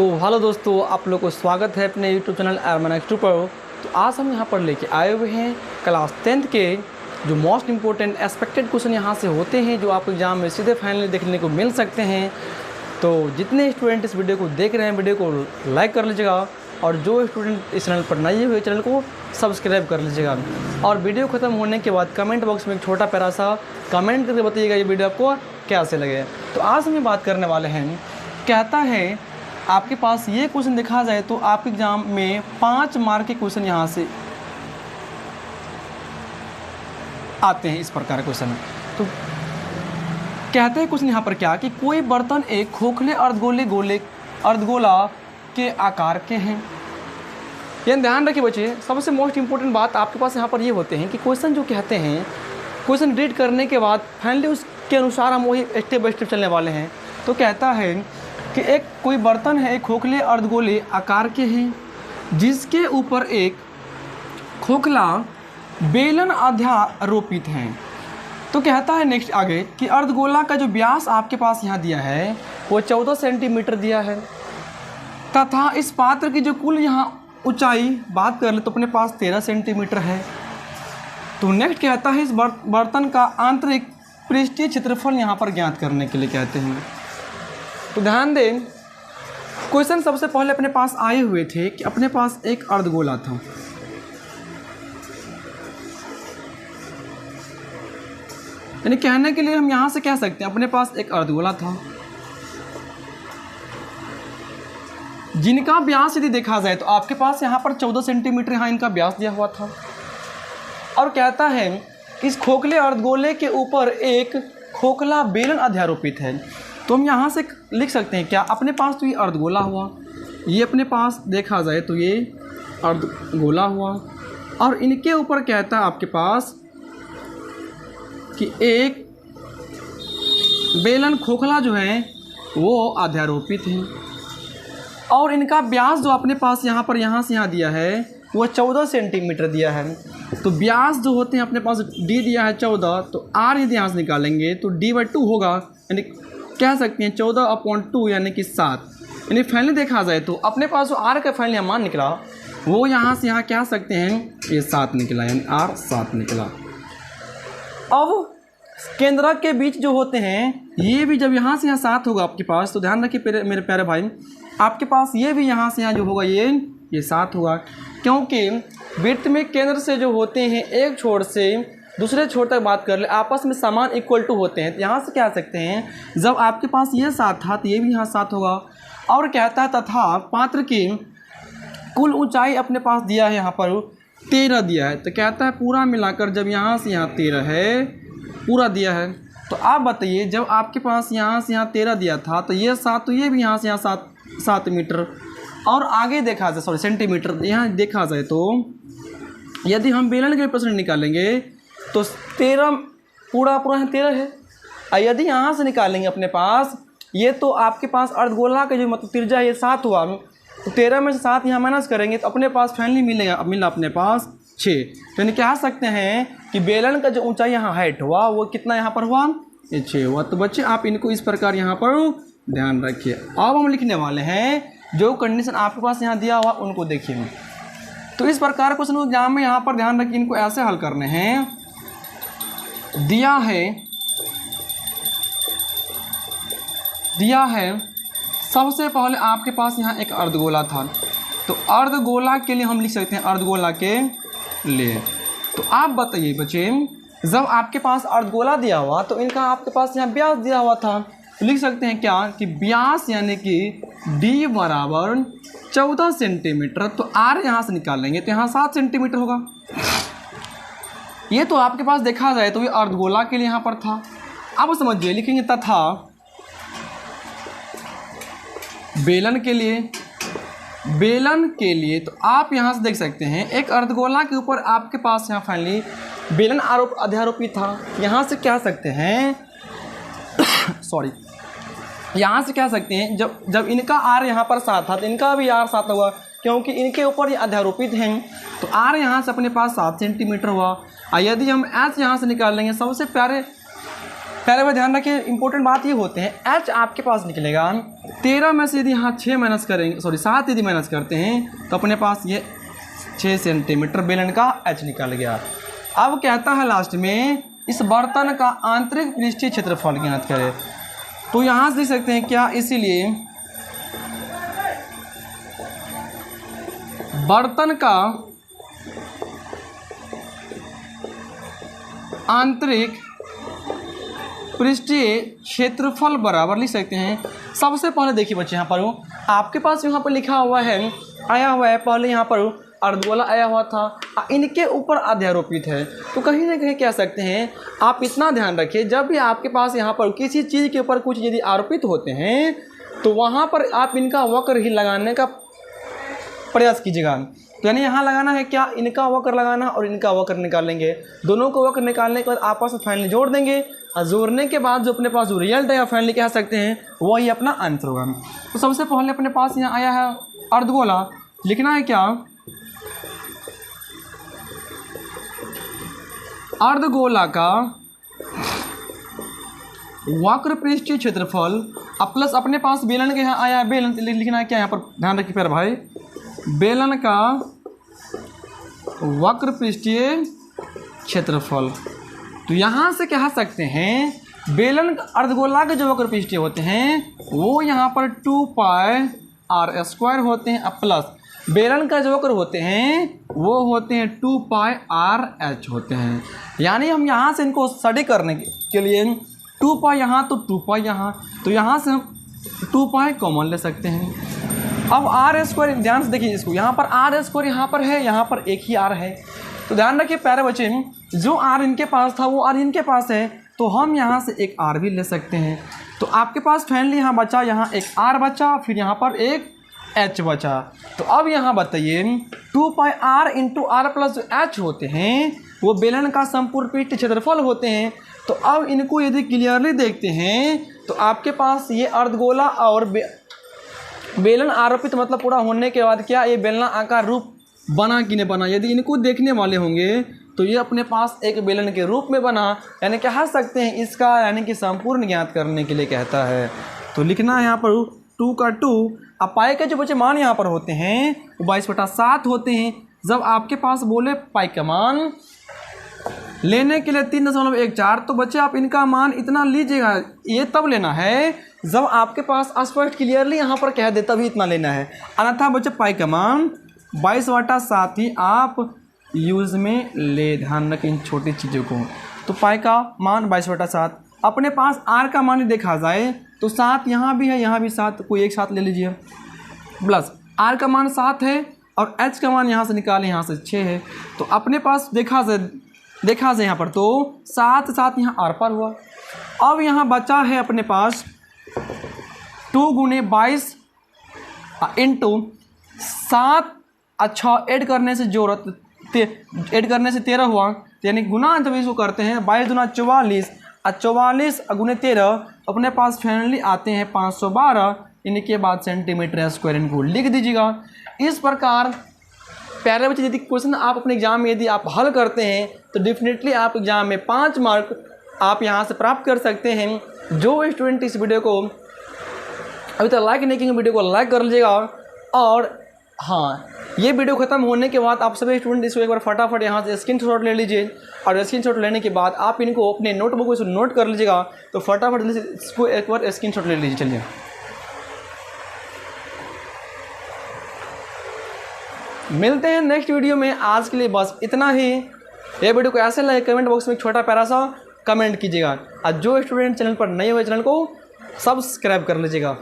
तो हेलो दोस्तों, आप लोग को स्वागत है अपने यूट्यूब चैनल एर्मैनिक्स 2 पर। तो आज हम यहाँ पर लेके आए हुए हैं क्लास 10th के जो मोस्ट इंपॉर्टेंट एक्सपेक्टेड क्वेश्चन यहाँ से होते हैं, जो आपको एग्जाम में सीधे फाइनली देखने को मिल सकते हैं। तो जितने स्टूडेंट इस वीडियो को देख रहे हैं, वीडियो को लाइक कर लीजिएगा, और जो स्टूडेंट इस चैनल पर नए हुए चैनल को सब्सक्राइब कर लीजिएगा। और वीडियो ख़त्म होने के बाद कमेंट बॉक्स में एक छोटा प्यारा सा कमेंट करके बताइएगा ये वीडियो आपको कैसे लगे। तो आज हम बात करने वाले हैं, कहता है आपके पास ये क्वेश्चन दिखा जाए तो आपके एग्जाम में 5 मार्क के क्वेश्चन यहाँ से आते हैं। इस प्रकार क्वेश्चन तो कहते हैं क्वेश्चन यहाँ पर क्या कि कोई बर्तन एक खोखले अर्धगोला के आकार के हैं। ये ध्यान रखिए बच्चे, सबसे मोस्ट इंपॉर्टेंट बात आपके पास यहाँ पर ये होते हैं कि क्वेश्चन जो कहते हैं, क्वेश्चन रीड करने के बाद फाइनली उसके अनुसार हम वही स्टेप बाय स्टेप चलने वाले हैं। तो कहता है कि एक कोई बर्तन है, एक खोखले अर्धगोले आकार के हैं, जिसके ऊपर एक खोखला बेलन अध्यारोपित है। तो कहता है नेक्स्ट आगे कि अर्धगोला का जो व्यास आपके पास यहाँ दिया है वो 14 सेंटीमीटर दिया है, तथा इस पात्र की जो कुल यहाँ ऊंचाई बात कर ले तो अपने पास 13 सेंटीमीटर है। तो नेक्स्ट कहता है इस बर्तन का आंतरिक पृष्ठीय क्षेत्रफल यहाँ पर ज्ञात करने के लिए कहते हैं। तो ध्यान दें, क्वेश्चन सबसे पहले अपने पास आए हुए थे कि अपने पास एक अर्धगोला था। यानी कहने के लिए हम यहां से कह सकते हैं अपने पास एक अर्धगोला था, जिनका व्यास यदि देखा जाए तो आपके पास यहां पर 14 सेंटीमीटर यहाँ इनका व्यास दिया हुआ था। और कहता है इस खोखले अर्धगोले के ऊपर एक खोखला बेलन अध्यारोपित है। तो हम यहाँ से लिख सकते हैं क्या, अपने पास तो ये अर्धगोला हुआ, ये अपने पास देखा जाए तो ये अर्धगोला हुआ, और इनके ऊपर कहता है आपके पास कि एक बेलन खोखला जो है वो अध्यारोपित है, और इनका व्यास जो अपने पास यहाँ पर यहाँ से यहाँ दिया है वो 14 सेंटीमीटर दिया है। तो व्यास जो होते हैं अपने पास डी दिया है 14, तो आर यदि यहाँ से निकालेंगे तो d/2 होगा, यानी कह सकते हैं 14/2 यानी कि 7। यानी फाइनली देखा जाए तो अपने पास जो आर का फाइनली मान निकला वो यहाँ से यहाँ कह सकते हैं ये 7 निकला, यानी आर 7 निकला। अब केंद्रक के बीच जो होते हैं ये भी जब यहाँ से यहाँ 7 होगा आपके पास, तो ध्यान रखिए मेरे प्यारे भाई, आपके पास ये भी यहाँ से यहाँ जो होगा ये 7 होगा, क्योंकि वृत्त में केंद्र से जो होते हैं एक छोर से दूसरे छोर तक बात कर ले आपस में समान इक्वल टू होते हैं। तो यहाँ से क्या सकते हैं, जब आपके पास ये 7 था तो ये भी यहाँ 7 होगा। और कहता है तथा पात्र की कुल ऊंचाई अपने पास दिया है यहाँ पर 13 दिया है। तो कहता है पूरा मिलाकर जब यहाँ से यहाँ 13 है पूरा दिया है, तो आप बताइए जब आपके पास यहाँ से यहाँ 13 दिया था तो ये 7, तो ये भी यहाँ से यहाँ 7 मीटर। और आगे देखा जाए सेंटीमीटर यहाँ देखा जाए तो यदि हम बेलन के परसेंट निकालेंगे तो 13 पूरा 13 है। और यदि यहाँ से निकालेंगे अपने पास ये, तो आपके पास अर्धगोला का जो मतलब त्रिज्या है ये 7 हुआ, तो 13 में से 7 यहाँ माइनस करेंगे तो अपने पास फाइनली मिला अपने पास 6। तो यानी कह सकते हैं कि बेलन का जो ऊंचाई यहाँ हाइट हुआ वो कितना यहाँ पर हुआ, ये 6 हुआ। तो बच्चे आप इनको इस प्रकार यहाँ पर ध्यान रखिए। अब हम लिखने वाले हैं जो कंडीशन आपके पास यहाँ दिया हुआ उनको देखिए। तो इस प्रकार क्वेश्चन को एग्जाम में यहाँ पर ध्यान रखिए, इनको ऐसे हल करने हैं। दिया है सबसे पहले आपके पास यहाँ एक अर्धगोला था, तो अर्धगोला के लिए हम लिख सकते हैं अर्धगोला के लिए। तो आप बताइए बच्चे, जब आपके पास अर्धगोला दिया हुआ तो इनका आपके पास यहाँ व्यास दिया हुआ था, तो लिख सकते हैं क्या कि व्यास यानी कि d बराबर 14 सेंटीमीटर। तो आर यहाँ से निकालेंगे तो यहाँ 7 सेंटीमीटर होगा। ये तो आपके पास देखा जाए तो ये अर्धगोला के लिए यहाँ पर था। अब समझिए लिखेंगे तथा बेलन के लिए तो आप यहाँ से देख सकते हैं एक अर्धगोला के ऊपर आपके पास यहाँ फाइनली बेलन अध्यारोपित था। यहाँ से कह सकते हैं सॉरी, यहाँ से कह सकते हैं जब इनका आर यहाँ पर 7 था तो इनका भी आर 7 होगा, क्योंकि इनके ऊपर ये अध्यारोपित हैं। तो आर यहाँ से अपने पास 7 सेंटीमीटर हुआ। और यदि हम एच यहाँ से निकाल लेंगे, सबसे प्यारे पहले बार ध्यान रखिए, इंपॉर्टेंट बात ये होते हैं, एच आपके पास निकलेगा 13 में से यदि यहाँ 6 माइनस करेंगे, सॉरी 7 यदि माइनस करते हैं तो अपने पास ये 6 सेंटीमीटर बेलन का एच निकल गया। अब कहता है लास्ट में इस बर्तन का आंतरिक पृष्ठीय क्षेत्रफल ज्ञात करें। तो यहाँ से देख सकते हैं क्या, इसीलिए बर्तन का आंतरिक पृष्ठीय क्षेत्रफल बराबर लिख सकते हैं। सबसे पहले देखिए बच्चे, यहाँ पर आपके पास यहाँ पर लिखा हुआ है, आया हुआ है, पहले यहाँ पर अर्धगोला आया हुआ था, इनके ऊपर अध्यारोपित है। तो कहीं ना कहीं कह सकते हैं, आप इतना ध्यान रखिए, जब भी आपके पास यहाँ पर किसी चीज़ के ऊपर कुछ यदि आरोपित होते हैं तो वहाँ पर आप इनका वक्र ही लगाने का प्रयास कीजिएगा। तो यानी यहाँ लगाना है क्या, इनका वक्र लगाना और इनका वक्र निकालेंगे, दोनों को वक्र निकालने के बाद आपस में फाइनली जोड़ देंगे, और जोड़ने के बाद जो अपने पास जो रिजल्ट है फाइनली कह सकते हैं वही अपना आंसर होगा। तो सबसे पहले अपने पास यहाँ आया है अर्धगोला, लिखना है क्या, अर्धगोला का वक्र पृष्ठीय क्षेत्रफल प्लस अपने पास बेलन के यहाँ आया है बेलन, लिखना है क्या, यहाँ पर ध्यान रखिए प्यारे भाई, बेलन का वक्र पृष्ठीय क्षेत्रफल। तो यहाँ से कह सकते हैं बेलन अर्धगोला के जो वक्र पृष्ठीय होते हैं वो यहाँ पर 2 पाई आर स्क्वायर होते हैं, प्लस बेलन का जो वक्र होते हैं वो होते हैं 2 पाई आर एच होते हैं। यानी हम यहाँ से इनको स्टडी करने के लिए 2 पाई यहाँ तो 2 पाई यहाँ, तो यहाँ से हम 2 पाई कॉमन ले सकते हैं। अब आर स्क्वायर, ध्यान से देखिए इसको, यहाँ पर आर स्क्वायर यहाँ पर है, यहाँ पर एक ही आर है। तो ध्यान रखिए प्यारे बच्चे, जो आर इनके पास था वो आर इनके पास है, तो हम यहाँ से एक आर भी ले सकते हैं। तो आपके पास फाइनली यहाँ बचा, यहाँ एक आर बचा, फिर यहाँ पर एक एच बचा। तो अब यहाँ बताइए 2 पाई आर इंटू आर प्लस जो एच होते हैं वो बेलन का संपूर्ण पृष्ठीय क्षेत्रफल होते हैं। तो अब इनको यदि क्लियरली देखते हैं तो आपके पास ये अर्धगोला और बेलन आरोपित मतलब पूरा होने के बाद क्या ये बेलना आकार रूप बना कि नहीं बना, यदि इनको देखने वाले होंगे तो ये अपने पास एक बेलन के रूप में बना, यानी कह सकते हैं इसका यानी कि संपूर्ण ज्ञात करने के लिए कहता है। तो लिखना है यहाँ पर 2 का 2। अब पाई के जो बच्चे मान यहाँ पर होते हैं वो 22/7 होते हैं। जब आपके पास बोले पाई का मान लेने के लिए 3.14, तो बच्चे आप इनका मान इतना लीजिएगा, ये तब लेना है जब आपके पास स्पष्ट क्लियरली यहाँ पर कह दे, तभी इतना लेना है। अन्यथा बच्चे पाई का मान 22/7 ही आप यूज़ में ले, ध्यान रखें इन छोटी चीज़ों को। तो पाई का मान 22/7, अपने पास आर का मान देखा जाए तो 7 यहाँ भी है, यहाँ भी 7, कोई एक साथ ले लीजिए, प्लस आर का मान 7 है और एच का मान यहाँ से निकालें, यहाँ से 6 है। तो अपने पास देखा जाए यहाँ पर तो 7 7 यहाँ आर पर हुआ। अब यहाँ बचा है अपने पास 2 × 22 इंटू 7, अच्छा ऐड करने से जो ऐड करने से 13 हुआ, यानी गुना जब इसको करते हैं 22 दूना 44 और 44 गुने 13 अपने पास फाइनली आते हैं 512। इनके बाद सेंटीमीटर स्क्वायर इनको लिख दीजिएगा। इस प्रकार प्यारे बच्चे यदि क्वेश्चन आप अपने एग्जाम में यदि आप हल करते हैं तो डेफिनेटली आप एग्जाम में 5 मार्क आप यहाँ से प्राप्त कर सकते हैं। जो स्टूडेंट इस वीडियो को अभी तक लाइक नहीं किए वीडियो को लाइक कर लीजिएगा। और हाँ, ये वीडियो ख़त्म होने के बाद आप सभी स्टूडेंट इसको एक बार फटाफट यहाँ से स्क्रीनशॉट ले लीजिए और स्क्रीनशॉट लेने के बाद आप इनको अपने नोटबुक में नोट कर लीजिएगा। तो फटाफट इसको एक बार स्क्रीनशॉट ले लीजिए। चलिए मिलते हैं नेक्स्ट वीडियो में। आज के लिए बस इतना ही। ये वीडियो को ऐसे लगे कमेंट बॉक्स में एक छोटा प्यारा सा कमेंट कीजिएगा और जो स्टूडेंट चैनल पर नए हुए चैनल को सब्सक्राइब कर लीजिएगा।